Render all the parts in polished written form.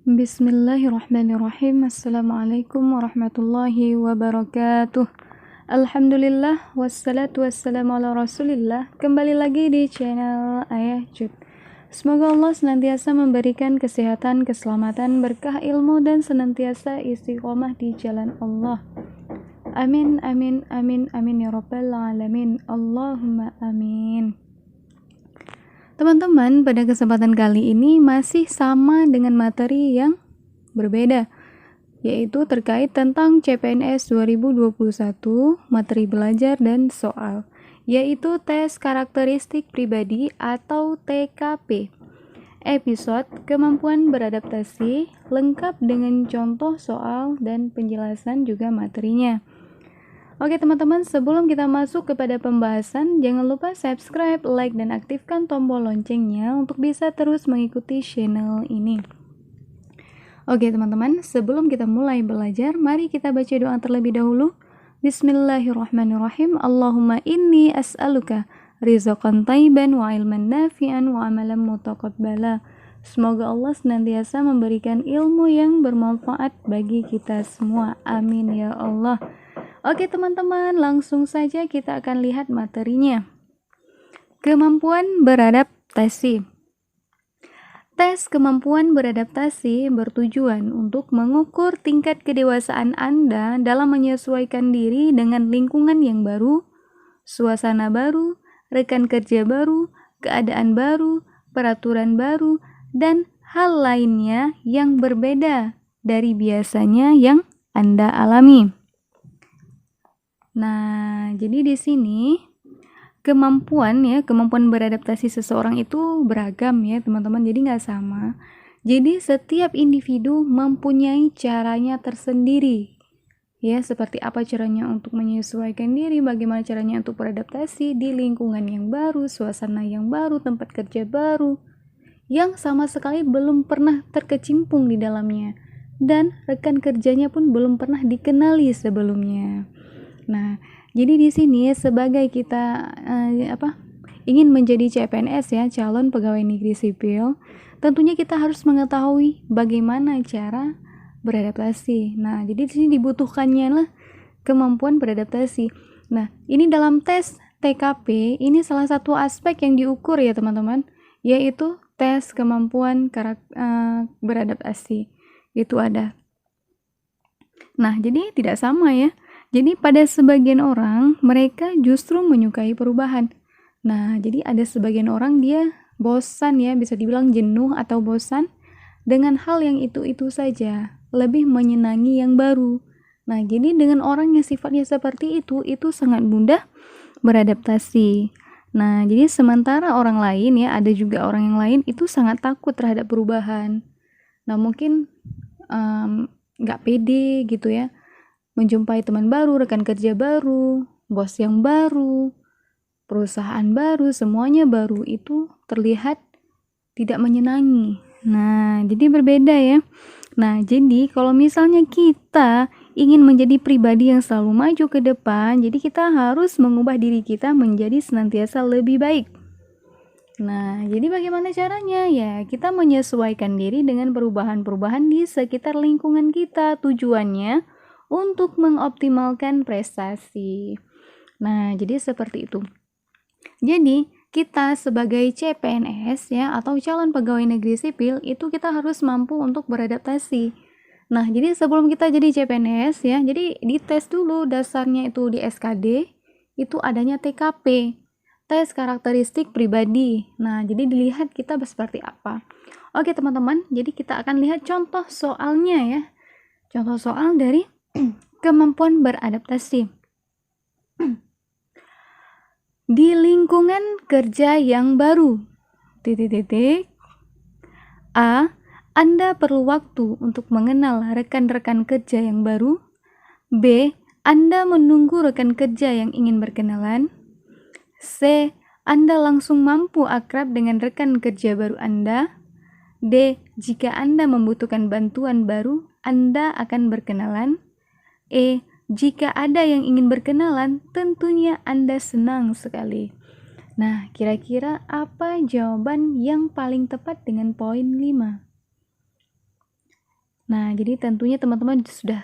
Bismillahirrahmanirrahim. Assalamualaikum warahmatullahi wabarakatuh. Alhamdulillah wassalatu wassalamu ala rasulillah. Kembali lagi di channel Ayah Jud. Semoga Allah senantiasa memberikan kesehatan, keselamatan, berkah ilmu, dan senantiasa istiqomah di jalan Allah. Amin, amin, amin, amin ya rabbal alamin. Allahumma amin. Teman-teman, pada kesempatan kali ini masih sama dengan materi yang berbeda, yaitu terkait tentang CPNS 2021, materi belajar dan soal, yaitu tes karakteristik pribadi atau TKP. Episode kemampuan beradaptasi, lengkap dengan contoh soal dan penjelasan juga materinya. Oke teman-teman, sebelum kita masuk kepada pembahasan, jangan lupa subscribe, like, dan aktifkan tombol loncengnya untuk bisa terus mengikuti channel ini. Oke teman-teman, sebelum kita mulai belajar, mari kita baca doa terlebih dahulu. Bismillahirrahmanirrahim. Allahumma inni as'aluka rizqan thayyiban wa ilman nafi'an wa amalan mutaqabbala. Semoga Allah senantiasa memberikan ilmu yang bermanfaat bagi kita semua. Amin ya Allah. Oke teman-teman, langsung saja kita akan lihat materinya. Kemampuan beradaptasi. Tes kemampuan beradaptasi bertujuan untuk mengukur tingkat kedewasaan Anda dalam menyesuaikan diri dengan lingkungan yang baru, suasana baru, rekan kerja baru, keadaan baru, peraturan baru, dan hal lainnya yang berbeda dari biasanya yang Anda alami. Nah, jadi di sini kemampuan beradaptasi seseorang itu beragam ya teman-teman, jadi nggak sama. Jadi setiap individu mempunyai caranya tersendiri ya, seperti apa caranya untuk menyesuaikan diri, bagaimana caranya untuk beradaptasi di lingkungan yang baru, suasana yang baru, tempat kerja baru yang sama sekali belum pernah terkecimpung di dalamnya, dan rekan kerjanya pun belum pernah dikenali sebelumnya. Nah, jadi di sini sebagai kita ingin menjadi CPNS ya, calon pegawai negeri sipil, tentunya kita harus mengetahui bagaimana cara beradaptasi. Nah, jadi di sini dibutuhkannya lah kemampuan beradaptasi. Nah, ini dalam tes TKP, ini salah satu aspek yang diukur ya teman-teman, yaitu tes kemampuan beradaptasi. Itu ada. Nah, jadi tidak sama ya. Jadi pada sebagian orang, mereka justru menyukai perubahan. Nah, jadi ada sebagian orang dia bosan ya, bisa dibilang jenuh atau bosan dengan hal yang itu-itu saja, lebih menyenangi yang baru. Nah, jadi dengan orang yang sifatnya seperti itu sangat mudah beradaptasi. Nah, jadi sementara orang lain ya, ada juga orang yang lain itu sangat takut terhadap perubahan. Nah, mungkin nggak pede gitu ya, menjumpai teman baru, rekan kerja baru, bos yang baru, perusahaan baru, semuanya baru, itu terlihat tidak menyenangi. Nah, jadi berbeda ya. Nah, jadi kalau misalnya kita ingin menjadi pribadi yang selalu maju ke depan, jadi kita harus mengubah diri kita menjadi senantiasa lebih baik. Nah, jadi bagaimana caranya? Ya, kita menyesuaikan diri dengan perubahan-perubahan di sekitar lingkungan kita. Tujuannya untuk mengoptimalkan prestasi. Nah, jadi seperti itu. Jadi, kita sebagai CPNS ya, atau calon pegawai negeri sipil, itu kita harus mampu untuk beradaptasi. Nah, jadi sebelum kita jadi CPNS ya, jadi dites dulu dasarnya itu di SKD, itu adanya TKP, tes karakteristik pribadi. Nah, jadi dilihat kita seperti apa. Oke teman-teman, jadi kita akan lihat contoh soalnya ya. Contoh soal dari kemampuan beradaptasi. Di lingkungan kerja yang baru. A. Anda perlu waktu untuk mengenal rekan-rekan kerja yang baru. B. Anda menunggu rekan kerja yang ingin berkenalan. C. Anda langsung mampu akrab dengan rekan kerja baru Anda. D. Jika Anda membutuhkan bantuan baru, Anda akan berkenalan. E. Jika ada yang ingin berkenalan, tentunya Anda senang sekali. Nah, kira-kira apa jawaban yang paling tepat dengan poin 5? Nah, jadi tentunya teman-teman sudah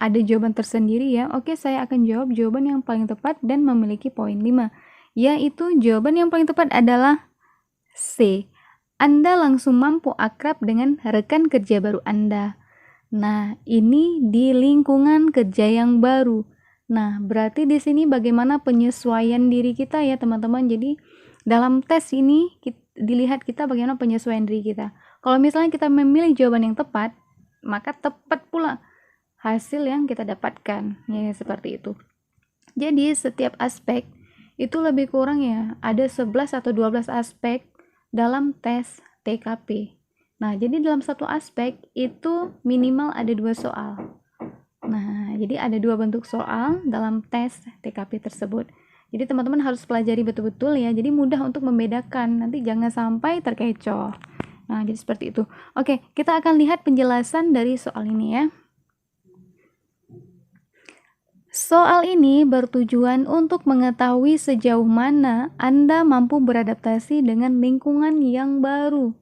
ada jawaban tersendiri ya. Oke, saya akan jawab jawaban yang paling tepat dan memiliki poin 5. Yaitu jawaban yang paling tepat adalah C. Anda langsung mampu akrab dengan rekan kerja baru Anda. Nah, ini di lingkungan kerja yang baru. Nah, berarti di sini bagaimana penyesuaian diri kita ya, teman-teman. Jadi, dalam tes ini dilihat kita bagaimana penyesuaian diri kita. Kalau misalnya kita memilih jawaban yang tepat, maka tepat pula hasil yang kita dapatkan. Ya, seperti itu. Jadi, setiap aspek itu lebih kurang ya, ada 11 atau 12 aspek dalam tes TKP. Nah, jadi dalam satu aspek itu minimal ada 2 soal. Nah, jadi ada 2 bentuk soal dalam tes TKP tersebut. Jadi teman-teman harus pelajari betul-betul ya. Jadi mudah untuk membedakan. Nanti jangan sampai terkecoh. Nah, jadi seperti itu. Oke, kita akan lihat penjelasan dari soal ini ya. Soal ini bertujuan untuk mengetahui sejauh mana Anda mampu beradaptasi dengan lingkungan yang baru.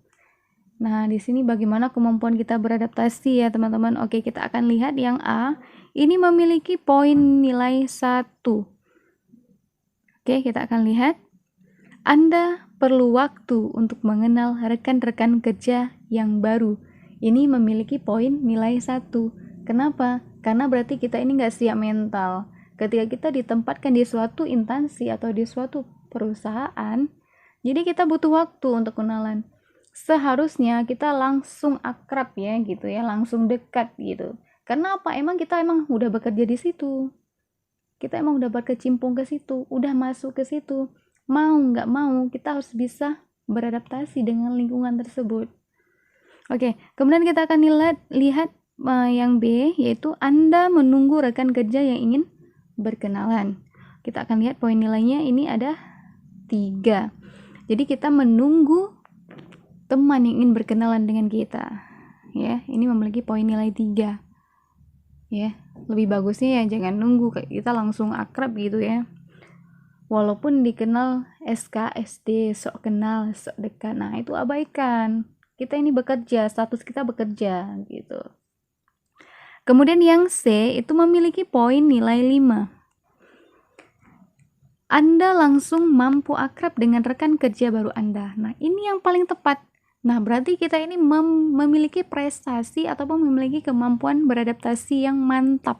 Nah, di sini bagaimana kemampuan kita beradaptasi ya, teman-teman. Oke, kita akan lihat yang A. Ini memiliki poin nilai 1. Oke, kita akan lihat. Anda perlu waktu untuk mengenal rekan-rekan kerja yang baru. Ini memiliki poin nilai 1. Kenapa? Karena berarti kita ini nggak siap mental. Ketika kita ditempatkan di suatu instansi atau di suatu perusahaan, jadi kita butuh waktu untuk kenalan. Seharusnya kita langsung akrab ya gitu ya, langsung dekat gitu. Karena apa? Kita udah bekerja di situ. Kita udah berkecimpung ke situ, udah masuk ke situ. Mau nggak mau, kita harus bisa beradaptasi dengan lingkungan tersebut. Oke, kemudian kita akan lihat yang B, yaitu Anda menunggu rekan kerja yang ingin berkenalan. Kita akan lihat poin nilainya ini ada 3. Jadi kita menunggu teman yang ingin berkenalan dengan kita. Ya, ini memiliki poin nilai 3. Ya, lebih bagusnya ya jangan nunggu, kita langsung akrab gitu ya. Walaupun dikenal SK, SD, sok kenal, sok dekat. Nah, itu abaikan. Kita ini bekerja, status kita bekerja gitu. Kemudian yang C itu memiliki poin nilai 5. Anda langsung mampu akrab dengan rekan kerja baru Anda. Nah, ini yang paling tepat. Nah, berarti kita ini memiliki prestasi ataupun memiliki kemampuan beradaptasi yang mantap.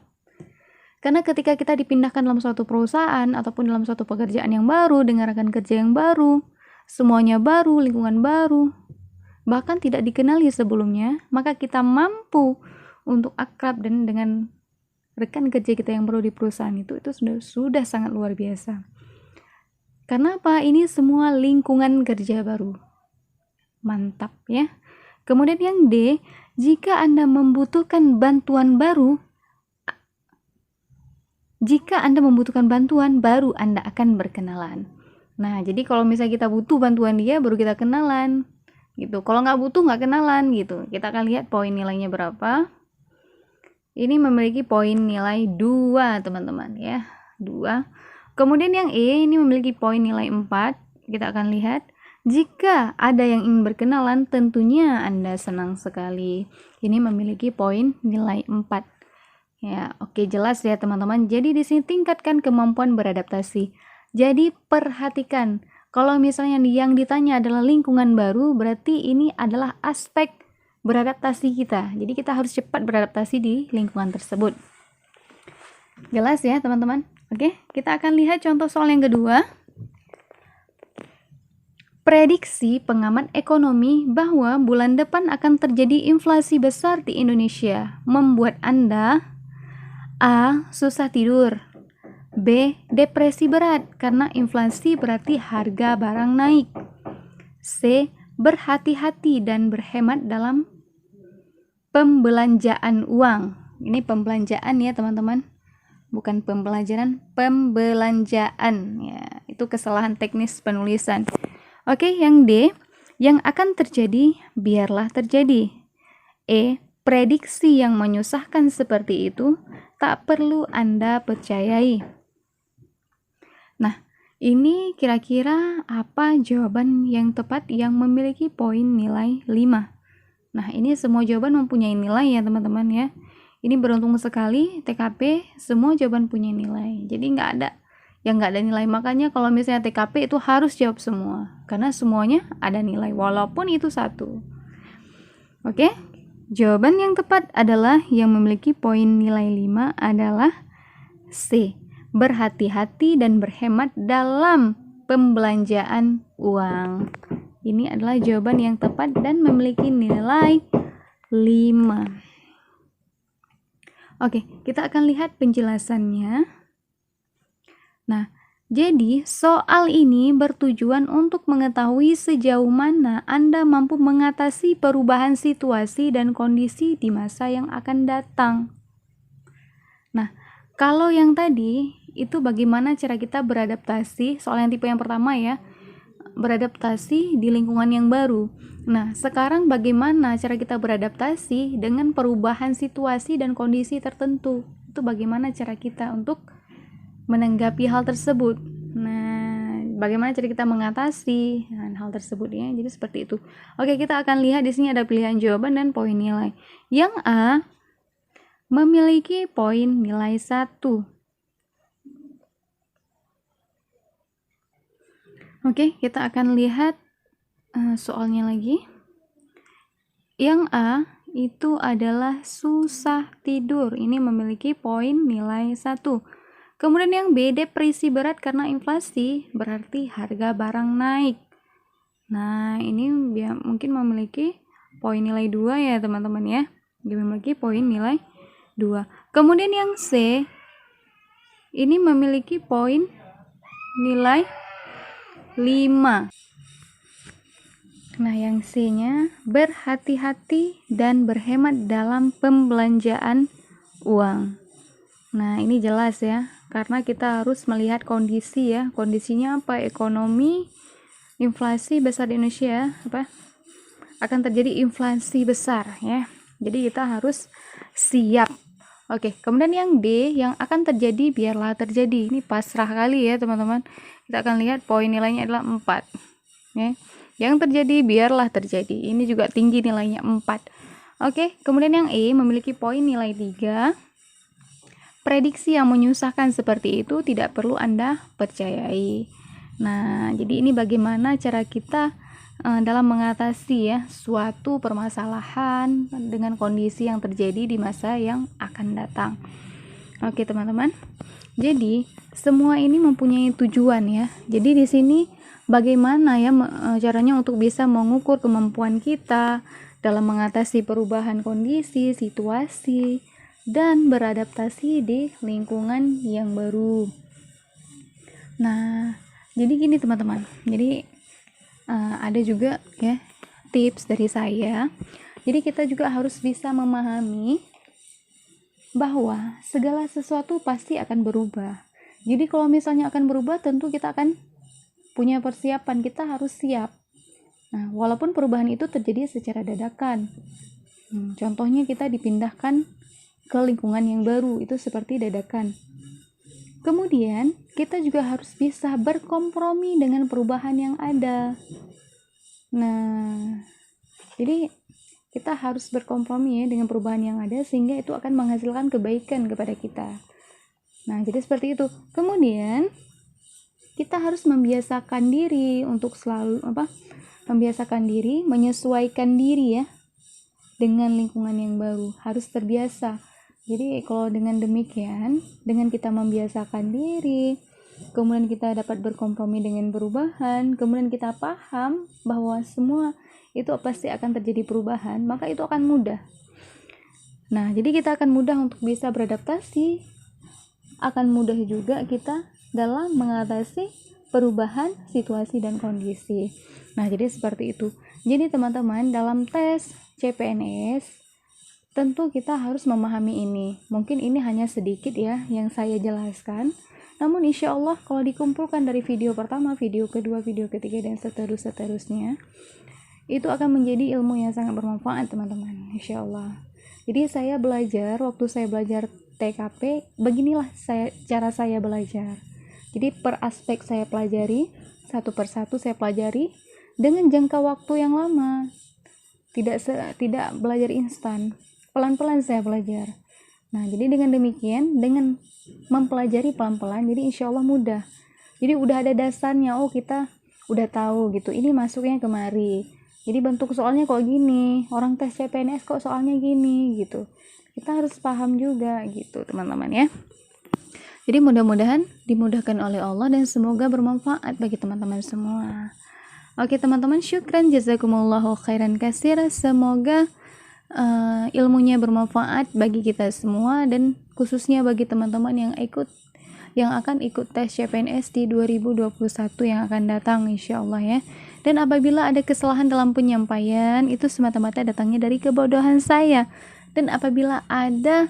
Karena ketika kita dipindahkan dalam suatu perusahaan ataupun dalam suatu pekerjaan yang baru dengan rekan kerja yang baru, semuanya baru, lingkungan baru, bahkan tidak dikenali sebelumnya, maka kita mampu untuk akrab dan dengan rekan kerja kita yang baru di perusahaan itu sudah sangat luar biasa. Karena apa? Ini semua lingkungan kerja baru. Mantap ya. Kemudian yang D, jika Anda membutuhkan bantuan baru, baru Anda akan berkenalan. Nah, jadi kalau misalnya kita butuh bantuan dia, baru kita kenalan. Gitu. Kalau nggak butuh, nggak kenalan gitu. Kita akan lihat poin nilainya berapa. Ini memiliki poin nilai 2, teman-teman ya. 2. Kemudian yang E, ini memiliki poin nilai 4. Kita akan lihat. Jika ada yang ingin berkenalan, tentunya Anda senang sekali. Ini memiliki poin nilai 4. Ya, oke, jelas ya teman-teman. Jadi di sini tingkatkan kemampuan beradaptasi. Jadi perhatikan, kalau misalnya yang ditanya adalah lingkungan baru, berarti ini adalah aspek beradaptasi kita. Jadi kita harus cepat beradaptasi di lingkungan tersebut. Jelas ya teman-teman? Oke, kita akan lihat contoh soal yang kedua. Prediksi pengamat ekonomi bahwa bulan depan akan terjadi inflasi besar di Indonesia membuat Anda A. Susah tidur, B. Depresi berat karena inflasi berarti harga barang naik, C. Berhati-hati dan berhemat dalam pembelanjaan uang. Ini pembelanjaan ya teman-teman, bukan pembelajaran, pembelanjaan ya. Itu kesalahan teknis penulisan. Oke, yang D, yang akan terjadi biarlah terjadi. E, prediksi yang menyusahkan seperti itu tak perlu Anda percayai. Nah, ini kira-kira apa jawaban yang tepat yang memiliki poin nilai 5? Nah, ini semua jawaban mempunyai nilai ya teman-teman ya. Ini beruntung sekali TKP semua jawaban punya nilai. Jadi nggak ada yang nggak ada nilai. Makanya kalau misalnya TKP itu harus jawab semua. Karena semuanya ada nilai walaupun itu satu. Oke? Jawaban yang tepat adalah yang memiliki poin nilai 5 adalah C. Berhati-hati dan berhemat dalam pembelanjaan uang. Ini adalah jawaban yang tepat dan memiliki nilai 5. Oke, kita akan lihat penjelasannya. Nah, jadi soal ini bertujuan untuk mengetahui sejauh mana Anda mampu mengatasi perubahan situasi dan kondisi di masa yang akan datang. Nah, kalau yang tadi itu bagaimana cara kita beradaptasi, soal yang tipe yang pertama ya, beradaptasi di lingkungan yang baru. Nah, sekarang bagaimana cara kita beradaptasi dengan perubahan situasi dan kondisi tertentu? Itu bagaimana cara kita untuk menanggapi hal tersebut. Nah, bagaimana cara kita mengatasi hal tersebut ya. Jadi seperti itu. Oke, kita akan lihat di sini ada pilihan jawaban dan poin nilai. Yang A memiliki poin nilai 1. Oke, kita akan lihat soalnya lagi. Yang A itu adalah susah tidur. Ini memiliki poin nilai 1. Kemudian yang B, depresi berat karena inflasi, berarti harga barang naik. Nah, ini mungkin memiliki poin nilai 2 ya teman-teman ya. Dia memiliki poin nilai 2. Kemudian yang C, ini memiliki poin nilai 5. Nah, yang C-nya berhati-hati dan berhemat dalam pembelanjaan uang. Nah, ini jelas ya, karena kita harus melihat kondisi ya. Kondisinya apa? Ekonomi, inflasi besar di Indonesia, apa? Akan terjadi inflasi besar ya. Jadi kita harus siap. Oke, kemudian yang D, yang akan terjadi biarlah terjadi. Ini pasrah kali ya, teman-teman. Kita akan lihat poin nilainya adalah 4. Ya. Yang terjadi biarlah terjadi. Ini juga tinggi nilainya 4. Oke, kemudian yang E memiliki poin nilai 3. Prediksi yang menyusahkan seperti itu tidak perlu Anda percayai. Nah, jadi ini bagaimana cara kita dalam mengatasi ya suatu permasalahan dengan kondisi yang terjadi di masa yang akan datang. Oke, teman-teman. Jadi, semua ini mempunyai tujuan ya. Jadi di sini bagaimana ya caranya untuk bisa mengukur kemampuan kita dalam mengatasi perubahan kondisi, situasi, dan beradaptasi di lingkungan yang baru. Nah, jadi gini teman-teman. Jadi ada juga ya tips dari saya. Jadi kita juga harus bisa memahami bahwa segala sesuatu pasti akan berubah. Jadi kalau misalnya akan berubah, tentu kita akan punya persiapan, kita harus siap. Nah, walaupun perubahan itu terjadi secara dadakan. Contohnya kita dipindahkan ke lingkungan yang baru, itu seperti dadakan. Kemudian, kita juga harus bisa berkompromi dengan perubahan yang ada. Nah, jadi kita harus berkompromi ya dengan perubahan yang ada sehingga itu akan menghasilkan kebaikan kepada kita. Nah, jadi seperti itu. Kemudian kita harus membiasakan diri untuk selalu membiasakan diri, menyesuaikan diri ya dengan lingkungan yang baru. Harus terbiasa. Jadi kalau dengan demikian, dengan kita membiasakan diri, kemudian kita dapat berkompromi dengan perubahan, kemudian kita paham bahwa semua itu pasti akan terjadi perubahan, maka itu akan mudah. Nah, jadi kita akan mudah untuk bisa beradaptasi, akan mudah juga kita dalam mengatasi perubahan situasi dan kondisi. Nah, jadi seperti itu. Jadi teman-teman, dalam tes CPNS, tentu kita harus memahami ini. Mungkin ini hanya sedikit ya yang saya jelaskan. Namun insya Allah kalau dikumpulkan dari video pertama, video kedua, video ketiga, dan seterusnya, itu akan menjadi ilmu yang sangat bermanfaat teman-teman, insya Allah. Jadi saya belajar, waktu saya belajar TKP, beginilah cara saya belajar. Jadi per aspek saya pelajari, satu persatu saya pelajari dengan jangka waktu yang lama. tidak belajar instan, pelan-pelan saya belajar. Nah, jadi dengan demikian, dengan mempelajari pelan-pelan, jadi insya Allah mudah. Jadi udah ada dasarnya, oh kita udah tahu gitu, ini masuknya kemari, jadi bentuk soalnya kok gini, orang tes CPNS kok soalnya gini gitu. Kita harus paham juga gitu teman-teman ya. Jadi mudah-mudahan dimudahkan oleh Allah dan semoga bermanfaat bagi teman-teman semua. Oke teman-teman, syukran jazakumullahu khairan katsir. Semoga ilmunya bermanfaat bagi kita semua dan khususnya bagi teman-teman yang akan ikut tes CPNS di 2021 yang akan datang insyaallah ya. Dan apabila ada kesalahan dalam penyampaian, itu semata-mata datangnya dari kebodohan saya. Dan apabila ada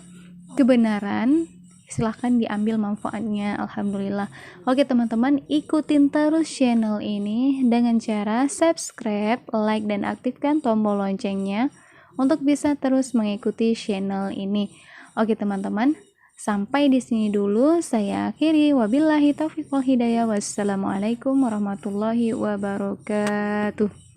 kebenaran, silahkan diambil manfaatnya. Alhamdulillah. Oke teman-teman, ikutin terus channel ini dengan cara subscribe, like, dan aktifkan tombol loncengnya untuk bisa terus mengikuti channel ini. Oke teman-teman, sampai di sini dulu saya akhiri. Wabillahi taufiq wal hidayah. Wassalamualaikum warahmatullahi wabarakatuh.